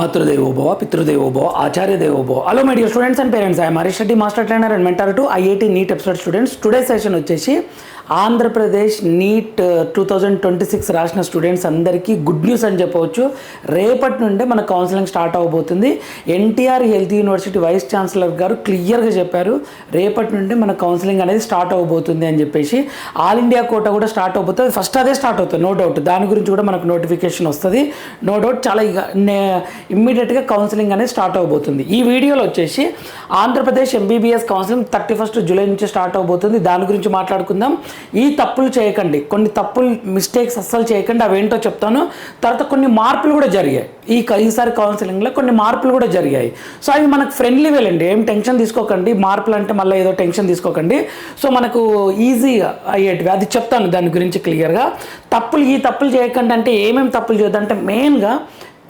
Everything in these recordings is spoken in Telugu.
मातृदेवो भव पितृदेवो भव आचार्य देवो भव. Hello my dear students and parents, I am Harish Reddy, master trainer and mentor to IIT NEET episode students. Today's session వచ్చేసి ఆంధ్రప్రదేశ్ నీట్ 2026 రాసిన స్టూడెంట్స్ అందరికీ గుడ్ న్యూస్ అని చెప్పవచ్చు. రేపటి నుండే మన కౌన్సిలింగ్ స్టార్ట్ అవబోతుంది. NTR health university vice chancellor గారు క్లియర్గా చెప్పారు, రేపటి నుండి మన కౌన్సిలింగ్ అనేది స్టార్ట్ అవబోతుంది అని చెప్పేసి. ఆల్ ఇండియా కోటా కూడా స్టార్ట్ అవబోతుంది. ఫస్ట్ అదే స్టార్ట్ అవుతుంది, నో డౌట్. దాని గురించి కూడా మనకు నోటిఫికేషన్ వస్తుంది, నో డౌట్. చాలా ఇమ్మీడియట్గా కౌన్సిలింగ్ అనేది స్టార్ట్ అవబోతుంది. ఈ వీడియోలో వచ్చేసి ఆంధ్రప్రదేశ్ ఎంబీబీఎస్ కౌన్సిలింగ్ 31 జూలై నుంచి స్టార్ట్ అవబోతుంది. దాని గురించి మాట్లాడుకుందాం. ఈ తప్పులు చేయకండి, కొన్ని తప్పులు మిస్టేక్స్ అస్సలు చేయకండి. అవేంటో చెప్తాను. తర్వాత కొన్ని మార్పులు కూడా జరిగాయి ఈసారి కౌన్సిలింగ్లో, కొన్ని మార్పులు కూడా జరిగాయి. సో అవి మనకు ఫ్రెండ్లీ వేలండి, ఏం టెన్షన్ తీసుకోకండి. మార్పులు అంటే మళ్ళీ ఏదో టెన్షన్ తీసుకోకండి. సో మనకు ఈజీగా అయ్యేటివి అది చెప్తాను, దాని గురించి క్లియర్గా. ఈ తప్పులు చేయకండి అంటే ఏమేమి తప్పులు చేయొద్దంటే మెయిన్గా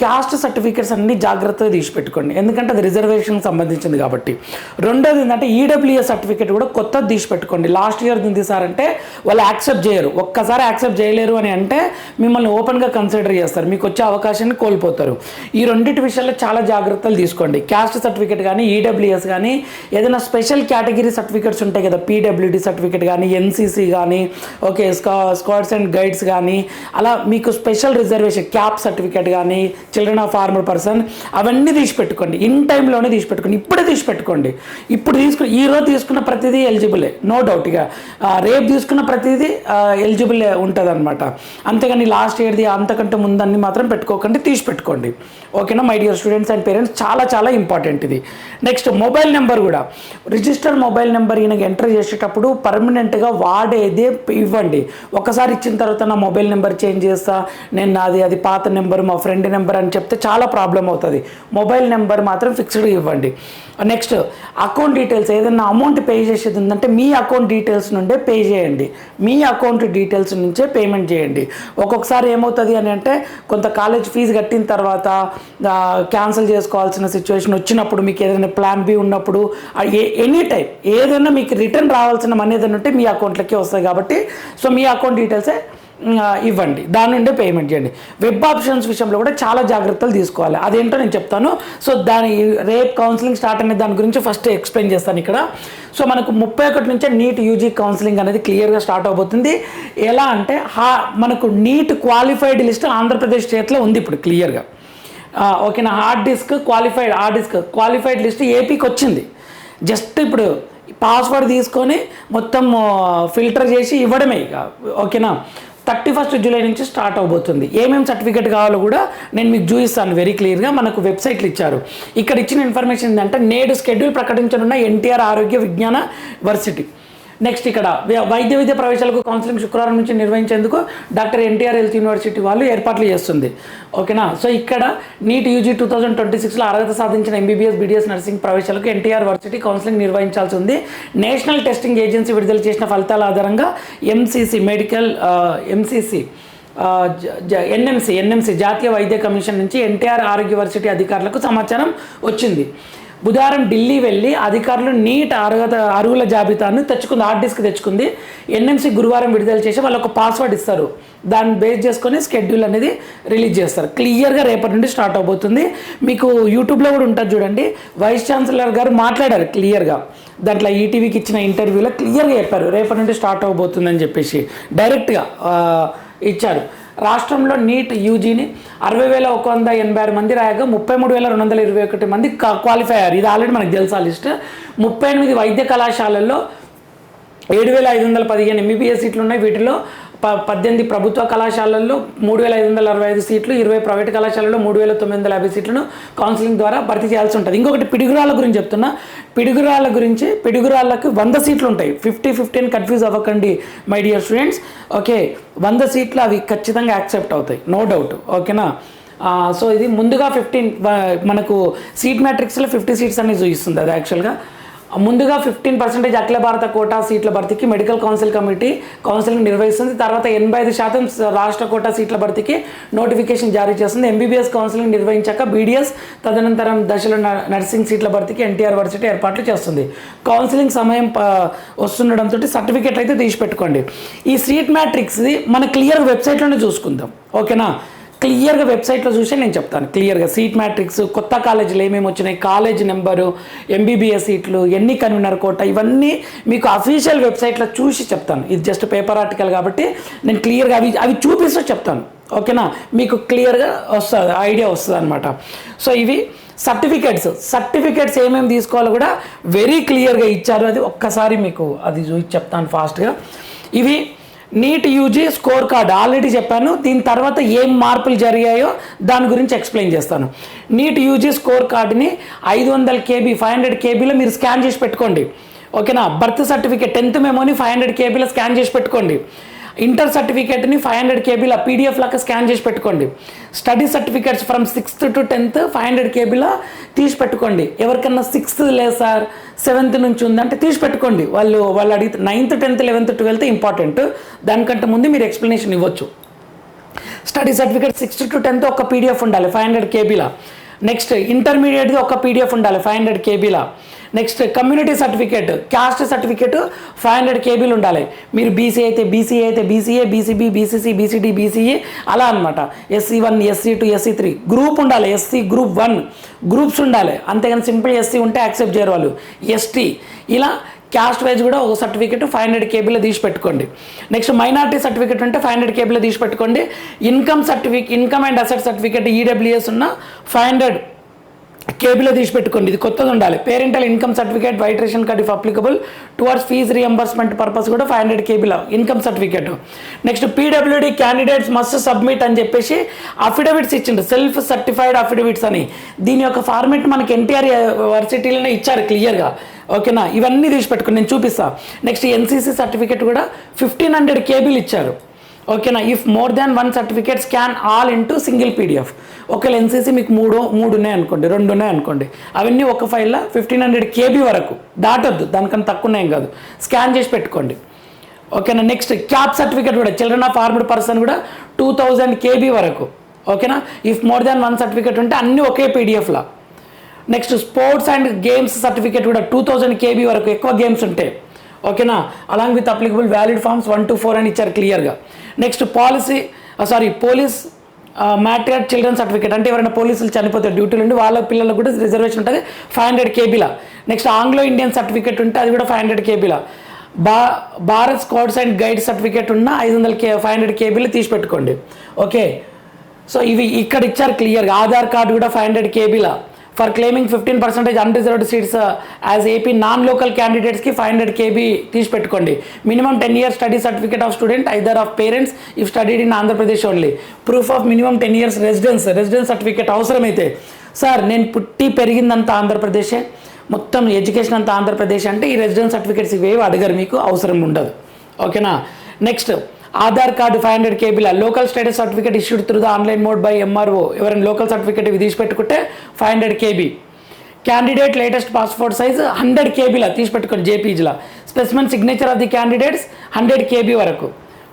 క్యాస్ట్ సర్టిఫికేట్స్ అన్ని జాగ్రత్తగా తీసి పెట్టుకోండి, ఎందుకంటే అది రిజర్వేషన్కి సంబంధించింది కాబట్టి. రెండోది ఏంటంటే ఈడబ్ల్యూఎస్ సర్టిఫికేట్ కూడా కొత్తది తీసి పెట్టుకోండి. లాస్ట్ ఇయర్ తీసారంటే వాళ్ళు యాక్సెప్ట్ చేయరు. ఒక్కసారి యాక్సెప్ట్ చేయలేరు అని అంటే మిమ్మల్ని ఓపెన్గా కన్సిడర్ చేస్తారు, మీకు వచ్చే అవకాశాన్ని కోల్పోతారు. ఈ రెండింటి విషయాల్లో చాలా జాగ్రత్తలు తీసుకోండి. క్యాస్ట్ సర్టిఫికేట్ కానీ ఈడబ్ల్యూఎస్ కానీ ఏదైనా స్పెషల్ కేటగిరీ సర్టిఫికేట్స్ ఉంటాయి కదా, పీడబ్ల్యూడి సర్టిఫికేట్ కానీ ఎన్సీసీ కానీ ఓకే స్క్వాడ్స్ అండ్ గైడ్స్ కానీ అలా మీకు స్పెషల్ రిజర్వేషన్ క్యాప్ సర్టిఫికేట్ కానీ చిల్డ్రన్ ఆఫ్ ఫార్మర్ పర్సన్ అవన్నీ తీసి పెట్టుకోండి. ఇన్ టైంలోనే తీసి పెట్టుకోండి, ఇప్పుడే తీసి పెట్టుకోండి. ఇప్పుడు ఈరోజు తీసుకున్న ప్రతిదీ ఎలిజిబులే, నో డౌట్. ఇక రేపు తీసుకున్న ప్రతిదీ ఎలిజిబులే ఉంటుంది అనమాట. అంతేగాని లాస్ట్ ఇయర్ది అంతకంటే ముందన్ని మాత్రం పెట్టుకోకండి, తీసి పెట్టుకోండి. ఓకేనా my dear students and parents, చాలా చాలా ఇంపార్టెంట్ ఇది. నెక్స్ట్ మొబైల్ నెంబర్ కూడా, రిజిస్టర్డ్ మొబైల్ నెంబర్ ఈయనకి ఎంటర్ చేసేటప్పుడు పర్మనెంట్గా వాడేదే ఇవ్వండి. ఒకసారి ఇచ్చిన తర్వాత నా మొబైల్ నెంబర్ చేంజ్ చేస్తా, నేను అది పాత నెంబర్ మా ఫ్రెండ్ నెంబర్ అని చెప్తే చాలా ప్రాబ్లం అవుతుంది. మొబైల్ నెంబర్ మాత్రం ఫిక్స్డ్గా ఇవ్వండి. నెక్స్ట్ అకౌంట్ డీటెయిల్స్, ఏదైనా అమౌంట్ పే చేసేది ఉందంటే మీ అకౌంట్ డీటెయిల్స్ నుండే పే చేయండి, మీ అకౌంట్ డీటెయిల్స్ నుంచే పేమెంట్ చేయండి. ఒక్కొక్కసారి ఏమవుతుంది అని అంటే కొంత కాలేజ్ ఫీజు కట్టిన తర్వాత క్యాన్సిల్ చేసుకోవాల్సిన సిచ్యువేషన్ వచ్చినప్పుడు, మీకు ఏదైనా ప్లాన్ బి ఉన్నప్పుడు, ఎనీ టైం ఏదైనా మీకు రిటర్న్ రావాల్సిన మనీ ఏదైనా ఉంటే మీ అకౌంట్లకే వస్తాయి కాబట్టి సో మీ అకౌంట్ డీటెయిల్సే ఇవ్వండి, దాని నుండే పేమెంట్ చేయండి. వెబ్ ఆప్షన్స్ విషయంలో కూడా చాలా జాగ్రత్తలు తీసుకోవాలి, అదేంటో నేను చెప్తాను. సో రేపు కౌన్సిలింగ్ స్టార్ట్ అనే దాని గురించి ఫస్ట్ ఎక్స్ప్లెయిన్ చేస్తాను ఇక్కడ. సో మనకు 31 నుంచే నీట్ యూజీ కౌన్సిలింగ్ అనేది క్లియర్గా స్టార్ట్ అవబోతుంది. ఎలా అంటే మనకు నీట్ క్వాలిఫైడ్ లిస్ట్ ఆంధ్రప్రదేశ్ స్టేట్లో ఉంది ఇప్పుడు క్లియర్గా. ఓకేనా, క్వాలిఫైడ్ లిస్ట్ ఏపీకి వచ్చింది. జస్ట్ ఇప్పుడు పాస్వర్డ్ తీసుకొని మొత్తం ఫిల్టర్ చేసి ఇవ్వడమే ఇక. ఓకేనా, 31 జూలై నుంచి స్టార్ట్ అవబోతుంది. ఏమేమి సర్టిఫికేట్ కావాలో కూడా నేను మీకు చూపిస్తాను వెరీ క్లియర్గా. మనకు వెబ్సైట్లు ఇచ్చారు. ఇక్కడ ఇచ్చిన ఇన్ఫర్మేషన్ ఏంటంటే నేడు షెడ్యూల్ ప్రకటించనున్న ఎన్టీఆర్ ఆరోగ్య విజ్ఞాన వర్సిటీ. నెక్స్ట్ ఇక్కడ వైద్య విద్య ప్రవేశాలకు కౌన్సిలింగ్ శుక్రవారం నుంచి నిర్వహించేందుకు డాక్టర్ ఎన్టీఆర్ హెల్త్ యూనివర్సిటీ వాళ్ళు ఏర్పాట్లు చేస్తుంది. ఓకేనా, సో ఇక్కడ నీట్ యూజీ 2026లో అర్హత సాధించిన ఎంబీబీఎస్ బీడీఎస్ నర్సింగ్ ప్రవేశాలకు ఎన్టీఆర్ వర్సిటీ కౌన్సిలింగ్ నిర్వహించాల్సి ఉంది. నేషనల్ టెస్టింగ్ ఏజెన్సీ విడుదల చేసిన ఫలితాల ఆధారంగా ఎన్ఎంసీ జాతీయ వైద్య కమిషన్ నుంచి ఎన్టీఆర్ ఆరోగ్య వర్సిటీ అధికారులకు సమాచారం వచ్చింది. బుధవారం ఢిల్లీ వెళ్ళి అధికారులు నీట్ అర్హుల జాబితాను హార్డ్ డిస్క్ తెచ్చుకుంది. ఎన్ఎంసీ గురువారం విడుదల చేసి వాళ్ళు ఒక పాస్వర్డ్ ఇస్తారు, దాన్ని బేస్ చేసుకొని షెడ్యూల్ అనేది రిలీజ్ చేస్తారు. క్లియర్గా రేపటి నుండి స్టార్ట్ అవబోతుంది. మీకు యూట్యూబ్లో కూడా ఉంటుంది చూడండి, వైస్ ఛాన్సలర్ గారు మాట్లాడారు క్లియర్గా. దాంట్లో ఈటీవీకి ఇచ్చిన ఇంటర్వ్యూలో క్లియర్గా చెప్పారు రేపటి నుండి స్టార్ట్ అవబోతుందని చెప్పేసి డైరెక్ట్గా ఇచ్చారు. రాష్ట్రంలో నీట్ యూజీని 60,186 మంది రాయగా 33,221 మంది క్వాలిఫై అయ్యారు. ఇది ఆల్రెడీ మనకు తెలుసా లిస్ట్. 38 వైద్య కళాశాలల్లో 7,515 ఎంబీబీఎస్ సీట్లు ఉన్నాయి. వీటిలో 18 ప్రభుత్వ కళాశాలల్లో 3,565 సీట్లు, 20 ప్రైవేట్ కళాశాలలో 3,950 సీట్లను కౌన్సిలింగ్ ద్వారా భర్తీ చేయాల్సి ఉంటుంది. ఇంకొకటి పిడుగురాళ్ళ గురించి చెప్తున్నా. పిడుగురాళ్ళకు 100 సీట్లు ఉంటాయి. 50-50 అని కన్ఫ్యూజ్ అవ్వకండి మై డియర్ స్టూడెంట్స్. ఓకే, 100 సీట్లు అవి ఖచ్చితంగా యాక్సెప్ట్ అవుతాయి, నో డౌట్. ఓకేనా, సో ఇది ముందుగా 15 మనకు సీట్ మ్యాట్రిక్స్లో 50 సీట్స్ అనేది చూపిస్తుంది. అది యాక్చువల్గా ముందుగా 15% అఖిల భారత కోటా సీట్ల భర్తీకి మెడికల్ కౌన్సిల్ కమిటీ కౌన్సిలింగ్ నిర్వహిస్తుంది. తర్వాత 85% రాష్ట్ర కోటా సీట్ల భర్తీకి నోటిఫికేషన్ జారీ చేస్తుంది. ఎంబీబీఎస్ కౌన్సిలింగ్ నిర్వహించాక బీడీఎస్ తదనంతరం దశలో నర్సింగ్ సీట్ల భర్తీకి ఎన్టీఆర్ వర్సిటీ ఏర్పాట్లు చేస్తుంది. కౌన్సిలింగ్ సమయం వస్తుండడంతో సర్టిఫికేట్ అయితే తీసి పెట్టుకోండి. ఈ సీట్ మ్యాట్రిక్స్ది మన క్లియర్ వెబ్సైట్లోనే చూసుకుందాం. ఓకేనా, క్లియర్గా వెబ్సైట్లో చూసి నేను చెప్తాను క్లియర్గా సీట్ మ్యాట్రిక్స్, కొత్త కాలేజీలు ఏమేమి వచ్చినాయి, కాలేజ్ నెంబరు, ఎంబీబీఎస్ సీట్లు, ఎన్ని కన్వీనర్ కోట, ఇవన్నీ మీకు అఫీషియల్ వెబ్సైట్లో చూసి చెప్తాను. ఇది జస్ట్ పేపర్ ఆర్టికల్ కాబట్టి నేను క్లియర్గా అవి చూపిస్తూ చెప్తాను. ఓకేనా, మీకు క్లియర్గా వస్తుంది, ఐడియా వస్తుంది అనమాట. సో ఇవి సర్టిఫికేట్స్ ఏమేమి తీసుకోవాలో కూడా వెరీ క్లియర్గా ఇచ్చారు. అది ఒక్కసారి మీకు అది చూసి చెప్తాను ఫాస్ట్గా. ఇవి NEET UG score card already చెప్పాను. దీని తర్వాత ఏం మార్పులు జరిగాయో దాని గురించి ఎక్స్ప్లెయిన్ చేస్తాను. నీట్ యూజీ స్కోర్ కార్డుని 500 KB 500 KBలో మీరు స్కాన్ చేసి పెట్టుకోండి. ఓకేనా, బర్త్ సర్టిఫికేట్ 10th మెమోని 500 KBలో స్కాన్ చేసి పెట్టుకోండి. ఇంటర్ సర్టిఫికేట్ని 500 KBలో PDF లాగా స్కాన్ చేసి పెట్టుకోండి. Study certificates from 6th to 10th 500 KBలో తీసి పెట్టుకోండి. ఎవరికన్నా 6th లేదు సార్ 7th నుంచి ఉందంటే తీసి పెట్టుకోండి. వాళ్ళు అడిగితే 9th 10th 11th 12th important, దానికంటే ముందు మీరు ఎక్స్ప్లెనేషన్ ఇవ్వచ్చు. Study certificate 6th to 10th ఒక PDF ఉండాలి 500 KBలో. నెక్స్ట్ ఇంటర్మీడియట్ది ఒక PDF ఉండాలి 500 KBలో. Next community certificate, caste certificate 500 KBలు ఉండాలి. మీరు బీసీ అయితే BCA, BCB, BCC, BCD, BCE అలా అనమాట. SC1, SC2, SC3 గ్రూప్ ఉండాలి. SC గ్రూప్ 1 గ్రూప్స్ ఉండాలి. అంతేగాని సింపుల్ SC ఉంటే యాక్సెప్ట్ చేయరు వాళ్ళు. ST ఇలా క్యాస్ట్ వైజ్ కూడా ఒక సర్టిఫికేట్ 500 KBలో తీసి పెట్టుకోండి. నెక్స్ట్ మైనార్టీ సర్టిఫికేట్ ఉంటే 500 KBలో తీసి పెట్టుకోండి. Income and asset certificate EWS ఉన్న 500 KBలో తీసి పెట్టుకోండి. ఇది కొత్తది ఉండాలి. Parental income certificate, white ration card if applicable towards fee reimbursement purpose కూడా 500 KBలో income certificate. Next PWD candidates must submit అని చెప్పేసి అఫిడవిట్స్ ఇచ్చిండు, సెల్ఫ్ సర్టిఫైడ్ అఫిడవిట్స్ అని. దీని యొక్క ఫార్మేట్ మనకి NTR యూనివర్సిటీలోనే ఇచ్చారు క్లియర్గా. ఓకేనా, ఇవన్నీ తీసి పెట్టుకుని నేను చూపిస్తాను. నెక్స్ట్ NCC సర్టిఫికేట్ కూడా 1500 KBలు ఇచ్చారు. ఓకేనా, if more than 1 certificate scan all into single PDF. ఒకవేళ NCC మీకు మూడు ఉన్నాయి అనుకోండి, 2 ఉన్నాయి అనుకోండి, అవన్నీ ఒక ఫైల్లో 1500 KB వరకు దాటొద్దు, దానికన్నా తక్కువ ఉన్నాయేం కాదు, స్కాన్ చేసి పెట్టుకోండి. ఓకేనా, నెక్స్ట్ క్యాప్ సర్టిఫికేట్ కూడా చిల్డ్రన్ ఆఫ్ ఆర్మ్డ్ పర్సన్ కూడా 2000 KB వరకు. ఓకేనా, ఇఫ్ మోర్ దాన్ 1 సర్టిఫికేట్ ఉంటే అన్నీ ఒకే PDFలో. Next sports and games certificate కూడా 2000 KB వరకు, ఎక్కువ గేమ్స్ ఉంటాయి. ఓకేనా, along with applicable valid forms 1 to 4 అని ఇచ్చారు క్లియర్గా. Next police martyred children certificate, అంటే ఎవరైనా పోలీసులు చనిపోతే డ్యూటీలు ఉండి వాళ్ళ పిల్లలకు కూడా రిజర్వేషన్ ఉంటుంది 500 KBలో. నెక్స్ట్ ఆంగ్లో ఇండియన్ సర్టిఫికేట్ ఉంటే అది కూడా 500 KBలో. Bharat scouts and guide certificate ఉన్న 500 KBలో తీసి పెట్టుకోండి. ఓకే, సో ఇవి ఇక్కడ ఇచ్చారు క్లియర్గా. ఆధార్ కార్డు కూడా 500 KBలో. For claiming 15% unreserved seats as AP non local క్యాండిడేట్స్కి 500 KB తీసి పెట్టుకోండి. Minimum 10 years study certificate of student either of parents if studied in Andhra Pradesh only. Proof of minimum 10 years residence certificate అవసరమైతే. సార్ నేను పుట్టి పెరిగిందంతా ఆంధ్రప్రదేశే, మొత్తం ఎడ్యుకేషన్ అంతా ఆంధ్రప్రదేశ్ అంటే ఈ రెసిడెన్స్ సర్టిఫికేట్స్ ఇవేవి అడగరు, మీకు అవసరం ఉండదు. ఓకేనా, నెక్స్ట్ ఆధార్ కార్డు 500 KBలో. Local status certificate issued through the online mode by MRO, ఎవరైనా లోకల్ సర్టిఫికేట్ ఇవి తీసి పెట్టుకుంటే 500 KB. Candidate latest passport size 100 KBలో తీసి పెట్టుకోండి JPGలో. Specimen signature of the candidates 100 KB వరకు.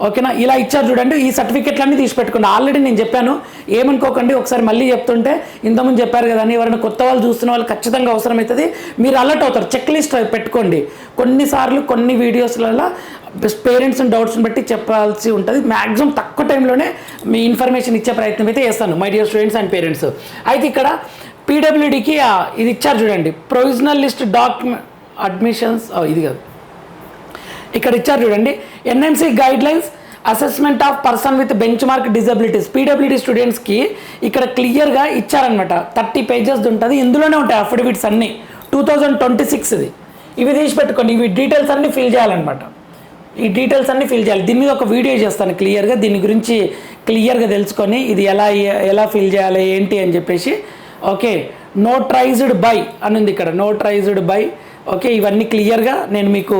ఓకేనా, ఇలా ఇచ్చారు చూడండి. ఈ సర్టిఫికేట్లన్నీ తీసి పెట్టుకోండి. ఆల్రెడీ నేను చెప్పాను, ఏమనుకోకండి, ఒకసారి మళ్ళీ చెప్తుంటే ఇంతకుముందు చెప్పారు కదా అని. ఎవరైనా కొత్త వాళ్ళు చూస్తున్న వాళ్ళు ఖచ్చితంగా అవసరమవుతుంది, మీరు అలర్ట్ అవుతారు. చెక్ లిస్ట్ పెట్టుకోండి. కొన్నిసార్లు కొన్ని వీడియోస్లలో పేరెంట్స్ని డౌట్స్ని బట్టి చెప్పాల్సి ఉంటుంది. మ్యాక్సిమం తక్కువ టైంలోనే మీ ఇన్ఫర్మేషన్ ఇచ్చే ప్రయత్నం అయితే చేస్తాను my dear students and parents. అయితే ఇక్కడ PWDకి ఇది ఇచ్చారు చూడండి, ప్రొవిజనల్ లిస్ట్ డాక్యుమెంట్ అడ్మిషన్స్, ఇది కాదు, ఇక్కడ ఇచ్చారు చూడండి, NMC guidelines assessment of person with bench mark disabilities. PWD స్టూడెంట్స్కి ఇక్కడ క్లియర్గా ఇచ్చారనమాట. 30 pages ఉంటుంది, ఇందులోనే ఉంటాయి అఫిడవిట్స్ అన్నీ 2026ది. ఇవి తీసి పెట్టుకోండి. ఇవి డీటెయిల్స్ అన్నీ ఫిల్ చేయాలన్నమాట. ఈ డీటెయిల్స్ అన్నీ ఫిల్ చేయాలి. దీని మీద ఒక వీడియో చేస్తాను క్లియర్గా, దీని గురించి క్లియర్గా తెలుసుకొని ఇది ఎలా ఫిల్ చేయాలి ఏంటి అని చెప్పేసి. ఓకే, నోటరైజ్డ్ బై అని ఉంది ఇక్కడ, నోటరైజ్డ్ బై. ఓకే, ఇవన్నీ క్లియర్గా నేను మీకు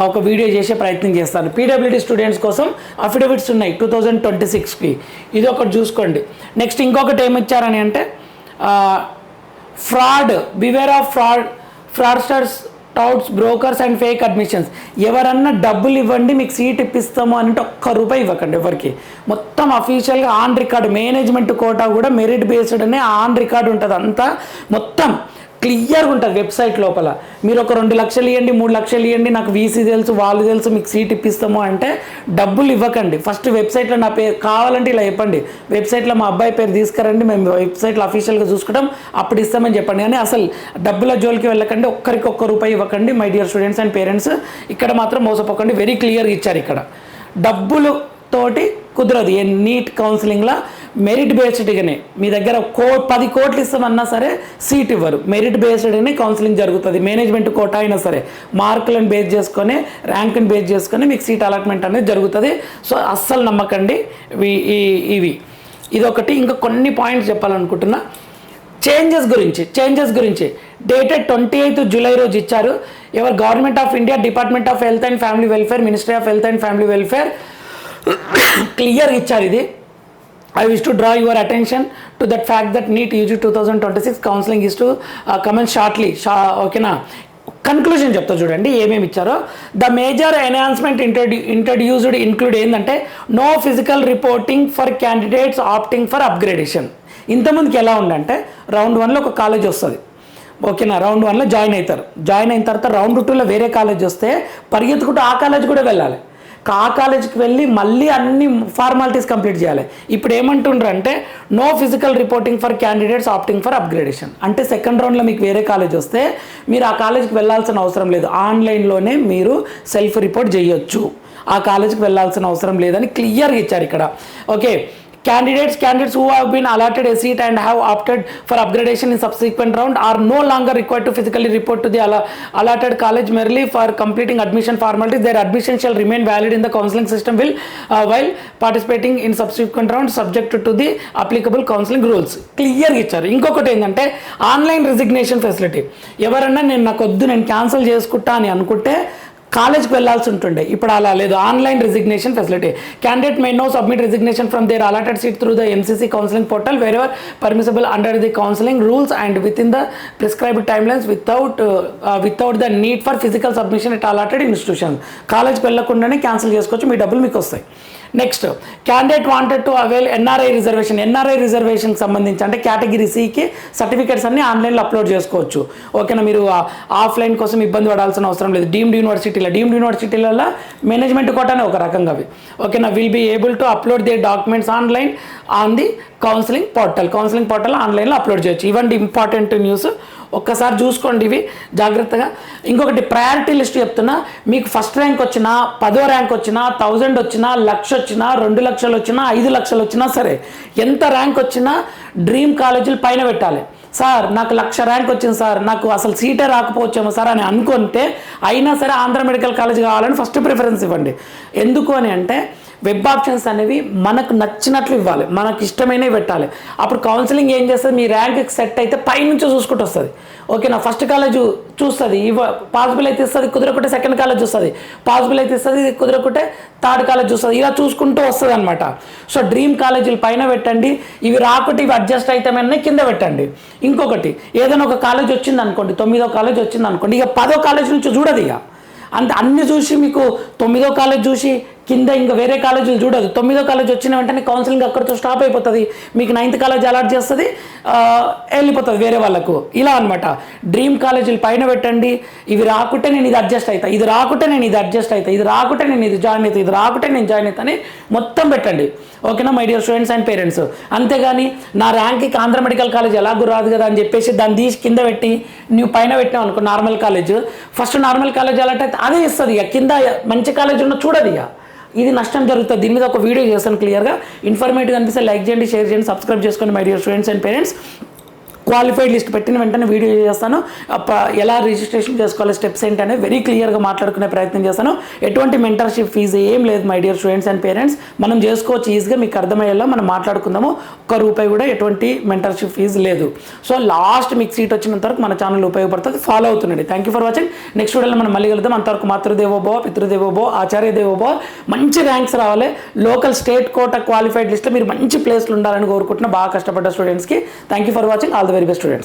ఒక వీడియో చేసే ప్రయత్నం చేస్తాను. PWD స్టూడెంట్స్ కోసం అఫిడవిట్స్ ఉన్నాయి 2026కి, ఇది ఒకటి చూసుకోండి. నెక్స్ట్ ఇంకొకటి ఏమిచ్చారని అంటే fraud, beware of fraudsters, touts, brokers and fake admissions. ఎవరన్నా డబ్బులు ఇవ్వండి మీకు సీట్ ఇప్పిస్తాము అంటే ₹1 ఇవ్వకండి ఎవరికి. మొత్తం అఫీషియల్గా ఆన్ రికార్డ్, మేనేజ్మెంట్ కోటా కూడా మెరిట్ బేస్డ్ అనే ఆన్ రికార్డ్ ఉంటుంది. అంతా మొత్తం క్లియర్గా ఉంటుంది వెబ్సైట్ లోపల. మీరు ఒక 2 లక్షలు ఇవ్వండి, 3 లక్షలు ఇవ్వండి, నాకు వీసీ తెలుసు, వాళ్ళు తెలుసు, మీకు సీట్ ఇప్పిస్తాము అంటే డబ్బులు ఇవ్వకండి. ఫస్ట్ వెబ్సైట్లో నా పేరు కావాలంటే ఇలా చెప్పండి, వెబ్సైట్లో మా అబ్బాయి పేరు తీసుకురండి, మేము వెబ్సైట్లో అఫీషియల్గా చూసుకుంటాం, అప్పుడు ఇస్తామని చెప్పండి. కానీ అసలు డబ్బుల జోలికి వెళ్ళకండి, ఒక్కరికి ₹1 ఇవ్వకండి my dear students and parents. ఇక్కడ మాత్రం మోసపోకండి, వెరీ క్లియర్గా ఇచ్చారు. ఇక్కడ డబ్బులు తోటి కుదరదు. ఏ నీట్ కౌన్సిలింగ్లో మెరిట్ బేస్డ్గానే మీ దగ్గర 10 కోట్లు ఇస్తామన్నా సరే సీట్ ఇవ్వరు. మెరిట్ బేస్డ్గానే కౌన్సిలింగ్ జరుగుతుంది. మేనేజ్మెంట్ కోటా అయినా సరే మార్కులను బేస్ చేసుకొని, ర్యాంకుని బేస్ చేసుకొని మీకు సీట్ అలాట్మెంట్ అనేది జరుగుతుంది. సో అస్సలు నమ్మకండి ఇవి. ఇదొకటి. ఇంకా కొన్ని పాయింట్స్ చెప్పాలనుకుంటున్నా. చేంజెస్ గురించి డేటెడ్ 28 జూలై రోజు ఇచ్చారు. ఎవరు government of India, department of health and family welfare, ministry of health and family welfare clear ఇచ్చారు. ఇది I wish to draw your attention to that fact that NEET UG 2026 counseling is to commence shortly. ఓకేనా. కన్క్లూజన్ చెప్తా చూడండి ఏమేమి ఇచ్చారో. The major enhancement introduced include ఏంటంటే no physical reporting for candidates opting for upgradation. ఇంతమందికి ఎలా ఉందంటే రౌండ్ 1లో ఒక కాలేజ్ వస్తుంది, ఓకేనా, రౌండ్ 1లో జాయిన్ అవుతారు. జాయిన్ అయిన తర్వాత రౌండ్ 2లో వేరే కాలేజ్ వస్తే పరిగెత్తుకుంటూ ఆ కాలేజ్ కూడా వెళ్ళాలి. ఆ కాలేజ్కి వెళ్ళి మళ్ళీ అన్ని ఫార్మాలిటీస్ కంప్లీట్ చేయాలి. ఇప్పుడు ఏమంటుండ్రు అంటే no physical reporting for candidates opting for upgradation. అంటే సెకండ్ రౌండ్లో మీకు వేరే కాలేజ్ వస్తే మీరు ఆ కాలేజ్కి వెళ్ళాల్సిన అవసరం లేదు, ఆన్లైన్లోనే మీరు సెల్ఫ్ రిపోర్ట్ చేయొచ్చు, ఆ కాలేజ్కి వెళ్ళాల్సిన అవసరం లేదని క్లియర్గా ఇచ్చారు ఇక్కడ. Okay. Candidates who have been allotted a seat and have opted for upgradation in subsequent round are no longer required to physically report to the allotted college merely for completing admission formalities. Their admission shall remain valid in the counseling system while participating in subsequent rounds subject to the applicable counseling rules. Clear ఇచ్చారు. ఇంకొకటి ఏంటంటే ఆన్లైన్ రిజిగ్నేషన్ ఫెసిలిటీ. ఎవరన్నా నేను క్యాన్సిల్ చేసుకుంటా అని అనుకుంటే కాలేజ్కి వెళ్ళాల్సి ఉంటుండే, ఇప్పుడు అలా లేదు. Online resignation facility. Candidate may no submit resignation from their allotted seat through the MCC counselling portal wherever permissible under the counselling rules and within the prescribed timelines without the need for physical submission at allotted institution. కాలేజ్కి వెళ్ళకుండానే క్యాన్సిల్ చేసుకోవచ్చు, మీ డబ్బులు మీకు వస్తాయి. Next, candidate wanted to avail NRI రిజర్వేషన్కి సంబంధించి అంటే కేటగిరీ సికి సర్టిఫికేట్స్ అన్ని ఆన్లైన్లో అప్లోడ్ చేసుకోవచ్చు. ఓకేనా. మీరు ఆఫ్లైన్ కోసం ఇబ్బంది పడాల్సిన అవసరం లేదు. డీమ్డ్ యూనివర్సిటీలలో మేనేజ్మెంట్ కోటానే ఒక రకంగా అవి. ఓకేనా. Will be able to upload the documents online on the counselling portal ఆన్లైన్లో అప్లోడ్ చేయొచ్చు. ఇవన్నీ ఇంపార్టెంట్ న్యూస్, ఒక్కసారి చూసుకోండి ఇవి జాగ్రత్తగా. ఇంకొకటి ప్రయారిటీ లిస్ట్ చెప్తున్నా. మీకు ఫస్ట్ ర్యాంక్ వచ్చినా, 10వ ర్యాంక్ వచ్చినా, 1000 వచ్చినా, 1,00,000 వచ్చినా, 2 లక్షలు వచ్చినా, 5 లక్షలు వచ్చినా సరే, ఎంత ర్యాంక్ వచ్చినా డ్రీమ్ కాలేజీలు పైన పెట్టాలి. సార్ నాకు 1,00,000 ర్యాంక్ వచ్చింది సార్, నాకు అసలు సీటే రాకపోవచ్చేమో సార్ అని అనుకుంటే అయినా సరే ఆంధ్ర మెడికల్ కాలేజ్ కావాలని ఫస్ట్ ప్రిఫరెన్స్ ఇవ్వండి. ఎందుకు అని అంటే వెబ్ ఆప్షన్స్ అనేవి మనకు నచ్చినట్లు ఇవ్వాలి, మనకు ఇష్టమైనవి పెట్టాలి. అప్పుడు కౌన్సిలింగ్ ఏం చేస్తుంది, మీ ర్యాంక్కి సెట్ అయితే పైనుంచి చూసుకుంటూ వస్తుంది. ఓకేనా. ఫస్ట్ కాలేజ్ చూస్తుంది, పాసిబుల్ అయితే ఇస్తుంది, కుదరకుంటే సెకండ్ కాలేజ్ చూస్తుంది, పాసిబుల్ అయితే ఇస్తుంది, కుదరకుంటే థర్డ్ కాలేజ్ చూస్తుంది, ఇలా చూసుకుంటూ వస్తుంది అనమాట. సో డ్రీమ్ కాలేజీలు పైన పెట్టండి, ఇవి రాకుంటే ఇవి అడ్జస్ట్ అవుతామని కింద పెట్టండి. ఇంకొకటి, ఏదైనా ఒక కాలేజ్ వచ్చింది అనుకోండి, 9వ కాలేజ్ వచ్చింది అనుకోండి, ఇక 10వ కాలేజ్ నుంచి చూడదు. ఇక అన్ని చూసి మీకు 9వ కాలేజ్ చూసి కింద ఇంకా వేరే కాలేజీలు చూడదు. 9వ కాలేజ్ వచ్చిన వెంటనే కౌన్సిలింగ్ అక్కడితో స్టాప్ అయిపోతుంది, మీకు 9th కాలేజ్ అలాట్ చేస్తుంది, వెళ్ళిపోతుంది వేరే వాళ్ళకు. ఇలా అనమాట. డ్రీమ్ కాలేజీలు పైన పెట్టండి, ఇవి రాకుంటే నేను ఇది అడ్జస్ట్ అవుతా, ఇది రాకుంటే నేను ఇది అడ్జస్ట్ అవుతా, ఇది రాకుంటే నేను ఇది జాయిన్ అవుతా, ఇది రాకుంటే నేను జాయిన్ అవుతా అని మొత్తం పెట్టండి. ఓకేనా my dear students and parents. అంతేగాని నా ర్యాంక్కి ఆంధ్ర మెడికల్ కాలేజ్ ఎలాగూ రాదు కదా అని చెప్పేసి దాన్ని తీసి కింద పెట్టి నువ్వు పైన పెట్టావు అనుకో normal college, first normal college అలాంటి అయితే అదే ఇస్తుంది, ఇక కింద మంచి కాలేజ్ ఉన్న చూడదు. ఇక ఇది నష్టం జరుగుతుంది. దీని మీద ఒక వీడియో చేస్తాను క్లియర్గా. ఇన్ఫర్మేటివ్ అనిపిస్తే లైక్ చేయండి, షేర్ చేయండి, సబ్స్క్రైబ్ చేసుకోండి my dear students and parents. Qualified list పెట్టిన వెంటనే వీడియో చేస్తాను, ఎలా రిజిస్ట్రేషన్ చేసుకోవాలి, స్టెప్స్ ఏంటి అనేది వెరీ క్లియర్గా మాట్లాడుకునే ప్రయత్నం చేస్తాను. ఎటువంటి మెంటర్షిప్ ఫీజు ఏం లేదు my dear students and parents. మనం చేసుకోవచ్చు ఈజీగా, మీకు అర్థమయ్యేలా మనం మాట్లాడుకుందాము. ₹1 కూడా ఎటువంటి మెంటర్షిప్ ఫీజు లేదు. సో లాస్ట్ మీకు సీట్ వచ్చినంత వరకు మన ఛానల్ ఉపయోగపడుతుంది, ఫాలో అవుతుండండి. Thank you for watching. నెక్స్ట్ వీడియోలో మనం మళ్ళీ వెళ్తాం. అంతవరకు మాతృదేవోభవ, పితృదేవోభవ, ఆచార్య దేవోభవ. మంచి ర్యాంక్స్ రావాలి, లోకల్ స్టేట్ కోటా క్వాలిఫైడ్ లిస్ట్లో మీరు మంచి ప్లేస్లు ఉండాలని కోరుకుంటున్నా బాగా కష్టపడ్డ స్టూడెంట్స్కి. Thank you for watching. All the very best students.